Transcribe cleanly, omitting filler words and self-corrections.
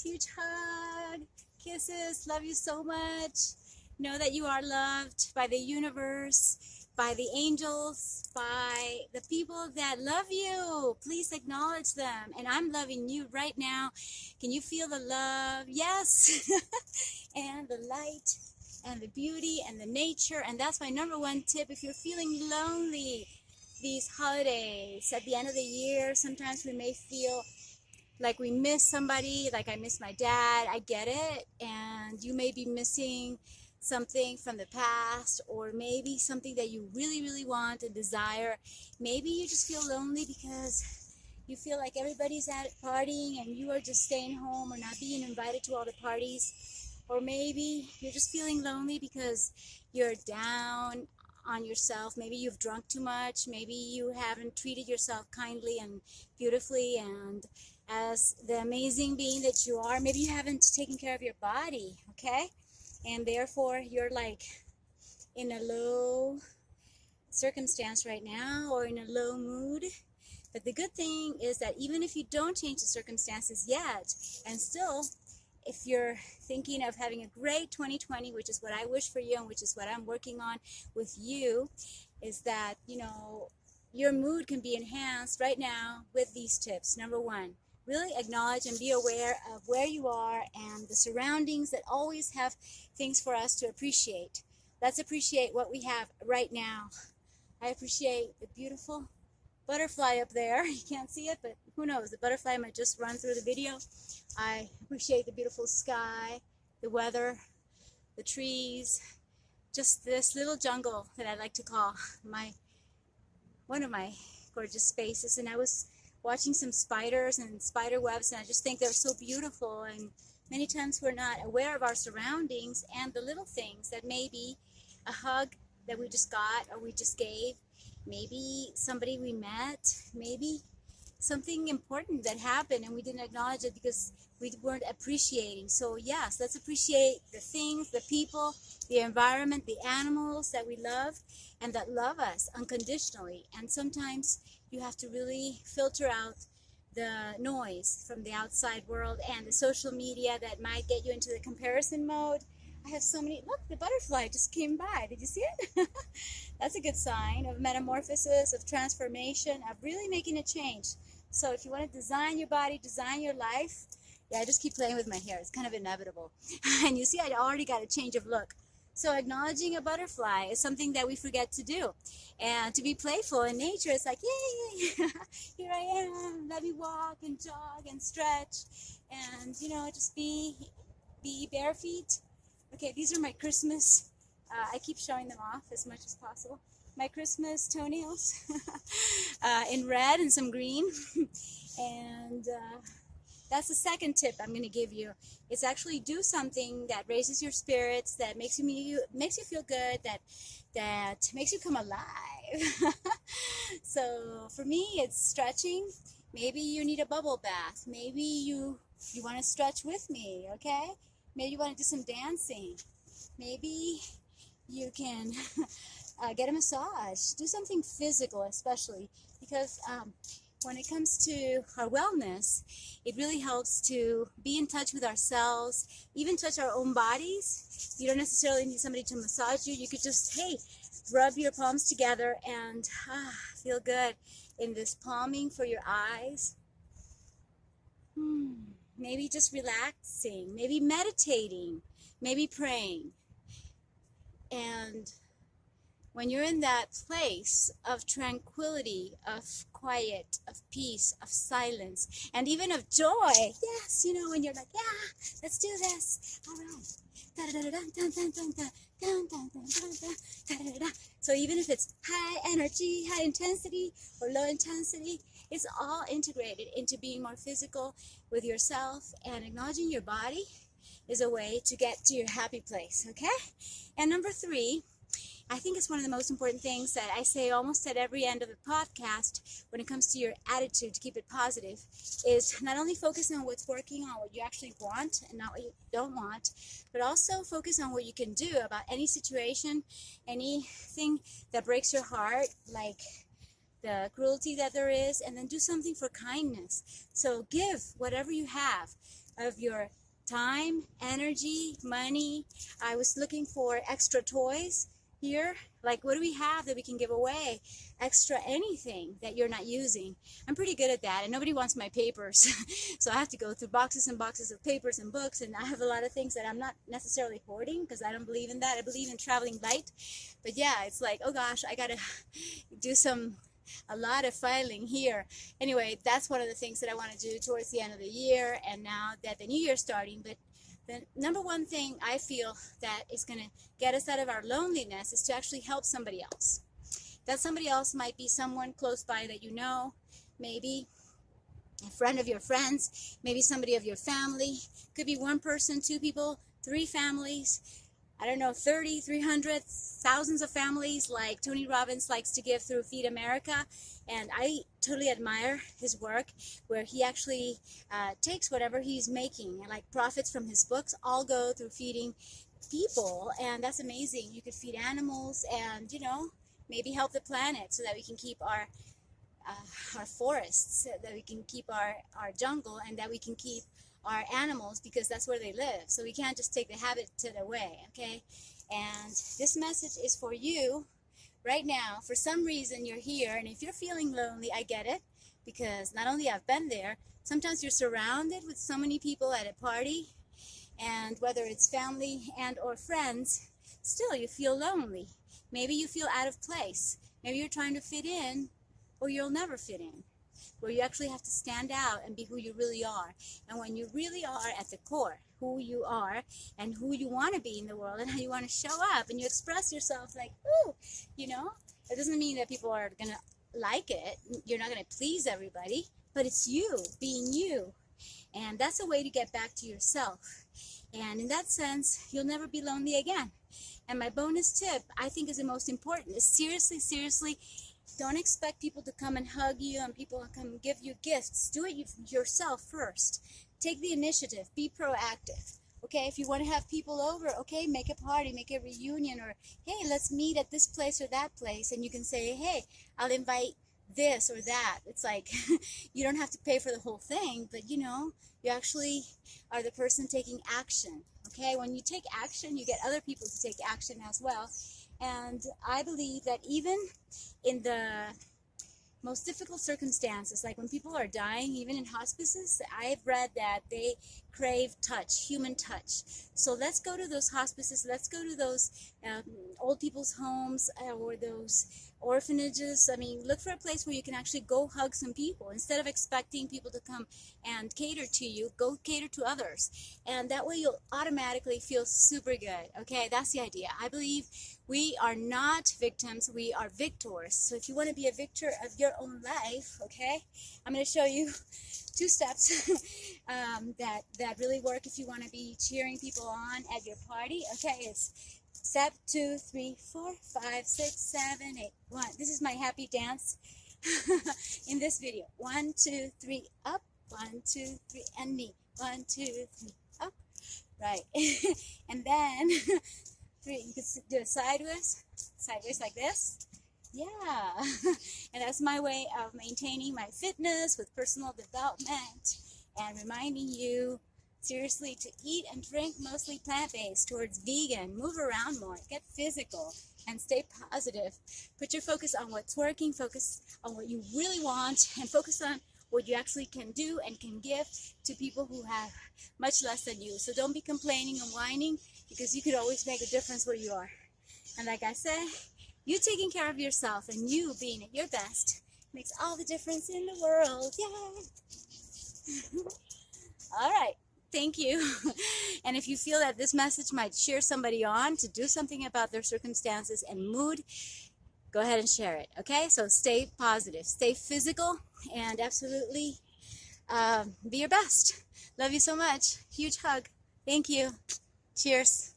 huge hug, kisses, love you so much. Know that you are loved by the universe, by the angels, by the people that love you. Please acknowledge them. And I'm loving you right now. Can you feel the love? Yes. And the light and the beauty and the nature. And that's my #1 tip. If you're feeling lonely these holidays, at the end of the year, sometimes we may feel like we miss somebody, like I miss my dad. I get it. And you may be missing something from the past, or maybe something that you really, really want and desire. Maybe you just feel lonely because you feel like everybody's out partying and you are just staying home or not being invited to all the parties. Or maybe you're just feeling lonely because you're down on yourself. Maybe you've drunk too much. Maybe you haven't treated yourself kindly and beautifully and as the amazing being that you are. Maybe you haven't taken care of your body, okay? And therefore you're like in a low circumstance right now, or in a low mood. But the good thing is that even if you don't change the circumstances yet, and still if you're thinking of having a great 2020, which is what I wish for you and which is what I'm working on with you, is that, you know, your mood can be enhanced right now with these tips. #1, really acknowledge and be aware of where you are and the surroundings that always have things for us to appreciate. Let's appreciate what we have right now. I appreciate the beautiful butterfly up there. You can't see it, but who knows? The butterfly might just run through the video. I appreciate the beautiful sky, the weather, the trees, just this little jungle that I like to call one of my gorgeous spaces. And I was watching some spiders and spider webs, and I just think they're so beautiful. And many times we're not aware of our surroundings and the little things that maybe a hug that we just got or we just gave, maybe somebody we met, maybe something important that happened and we didn't acknowledge it because we weren't appreciating. So yes, let's appreciate the things, the people, the environment, the animals that we love and that love us unconditionally. And sometimes you have to really filter out the noise from the outside world and the social media that might get you into the comparison mode. I have so many, look, the butterfly just came by. Did you see it? That's a good sign of metamorphosis, of transformation, of really making a change. So if you want to design your body, design your life, yeah, I just keep playing with my hair. It's kind of inevitable. And you see, I already got a change of look. So acknowledging a butterfly is something that we forget to do. And to be playful in nature, it's like, yay, here I am. Let me walk and jog and stretch. And, you know, just be bare feet. Okay, these are my Christmas, I keep showing them off as much as possible. My Christmas toenails in red and some green. And that's the second tip I'm going to give you. It's actually do something that raises your spirits, that makes you feel good, that makes you come alive. So for me, it's stretching. Maybe you need a bubble bath. Maybe you want to stretch with me, okay? Maybe you want to do some dancing. Maybe you can get a massage. Do something physical, especially because when it comes to our wellness, it really helps to be in touch with ourselves, even touch our own bodies. You don't necessarily need somebody to massage you. You could just, hey, rub your palms together and feel good in this palming for your eyes. Maybe just relaxing, maybe meditating, maybe praying. And when you're in that place of tranquility, of quiet, of peace, of silence, and even of joy, yes, you know, when you're like, yeah, let's do this, all right. So even if it's high energy, high intensity, or low intensity, it's all integrated into being more physical with yourself, and acknowledging your body is a way to get to your happy place, okay? And #3, I think it's one of the most important things that I say almost at every end of the podcast when it comes to your attitude to keep it positive, is not only focus on what's working, on what you actually want and not what you don't want, but also focus on what you can do about any situation, anything that breaks your heart, like the cruelty that there is, and then do something for kindness. So give whatever you have. of your time, energy, money. I was looking for extra toys here. Like, what do we have that we can give away? Extra anything that you're not using. I'm pretty good at that, and nobody wants my papers. So I have to go through boxes and boxes of papers and books, and I have a lot of things that I'm not necessarily hoarding because I don't believe in that. I believe in traveling light. But yeah, it's like, oh gosh, I gotta do a lot of filing here. Anyway, that's one of the things that I want to do towards the end of the year, and now that the new year's starting. But the number one thing I feel that is going to get us out of our loneliness is to actually help somebody else. That somebody else might be someone close by that you know, maybe a friend of your friends, maybe somebody of your family. Could be one person, two people, three families. I don't know, 30, 300, thousands of families like Tony Robbins likes to give through Feed America. And I totally admire his work, where he actually takes whatever he's making, and like profits from his books all go through feeding people. And that's amazing. You could feed animals and, you know, maybe help the planet so that we can keep our forests, so that we can keep our jungle, and that we can keep our animals, because that's where they live. So we can't just take the habitat away, okay? And this message is for you right now. For some reason you're here, and if you're feeling lonely, I get it, because not only I've been there, sometimes you're surrounded with so many people at a party, and whether it's family and or friends, still you feel lonely. Maybe you feel out of place. Maybe you're trying to fit in, or you'll never fit in, where you actually have to stand out and be who you really are. And when you really are at the core, who you are and who you want to be in the world, and how you want to show up, and you express yourself like, ooh, you know, it doesn't mean that people are going to like it. You're not going to please everybody, but it's you, being you. And that's a way to get back to yourself. And in that sense, you'll never be lonely again. And my bonus tip, I think, is the most important, is seriously, don't expect people to come and hug you and people to come give you gifts. Do it yourself first. Take the initiative. Be proactive. Okay, if you want to have people over, okay, make a party, make a reunion, or hey, let's meet at this place or that place. And you can say, hey, I'll invite this or that. It's like, you don't have to pay for the whole thing, but you know, you actually are the person taking action. Okay, when you take action, you get other people to take action as well. And I believe that even in the most difficult circumstances, like when people are dying, even in hospices, I've read that they crave touch, human touch. So let's go to those hospices, let's go to those old people's homes or those orphanages. I mean, look for a place where you can actually go hug some people. Instead of expecting people to come and cater to you, go cater to others. And that way you'll automatically feel super good. Okay, that's the idea. I believe we are not victims, we are victors. So if you want to be a victor of your own life, okay, I'm going to show you 2 steps that really work if you want to be cheering people on at your party. Okay, it's step 2, 3, 4, 5, 6, 7, 8, 1. This is my happy dance in this video. 1, 2, 3, up. 1, 2, 3, and knee. 1, 2, 3, up. Right. And then 3. You can do it sideways like this. Yeah. And that's my way of maintaining my fitness with personal development and reminding you seriously to eat and drink mostly plant-based, towards vegan, move around more, get physical, and stay positive. Put your focus on what's working, focus on what you really want, and focus on what you actually can do and can give to people who have much less than you. So don't be complaining and whining, because you could always make a difference where you are. And like I said, you taking care of yourself and you being at your best makes all the difference in the world. Yay! All right. Thank you. And if you feel that this message might cheer somebody on to do something about their circumstances and mood, go ahead and share it. Okay? So stay positive, stay physical, and absolutely be your best. Love you so much. Huge hug. Thank you. Cheers.